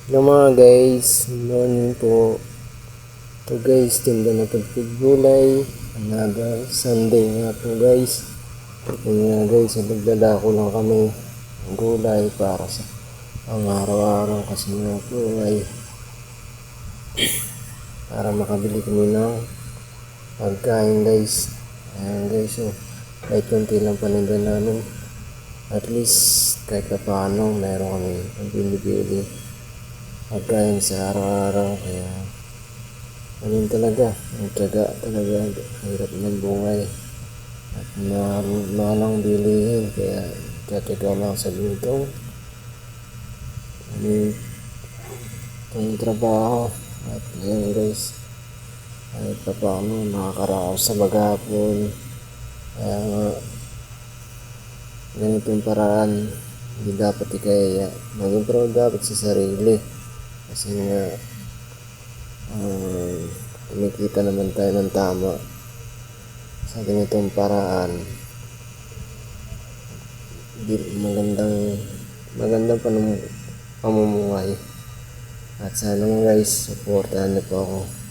Hello mga guys, morning po. Ito guys, tinda na pagpigulay. Another Sunday nga po guys. Ito nga guys, nagdadako lang kami ng gulay para sa ang araw-araw kasi nga po ay para makabili kami ng pagkain guys. Ayan guys, kahit konti lang paninda namin. At least kahit pa paano meron kami ang binibili pagkain sa araw-araw. Kaya ganun talaga, ang tiyaga talaga, hirap ng buhay at malang bilihin, kaya tiyatiyaga lang sa lutong itong trabaho. At yan guys, kahit pa paano nakakaraos sa maghapon. Kaya nga ganitong paraan, hindi dapat ikaya, maging proud dapat sa sarili kasi nga kumikita naman tayo ng tama sa ganitong paraan. Magandang pamumuhay. At sana guys, supportahan niyo po ako.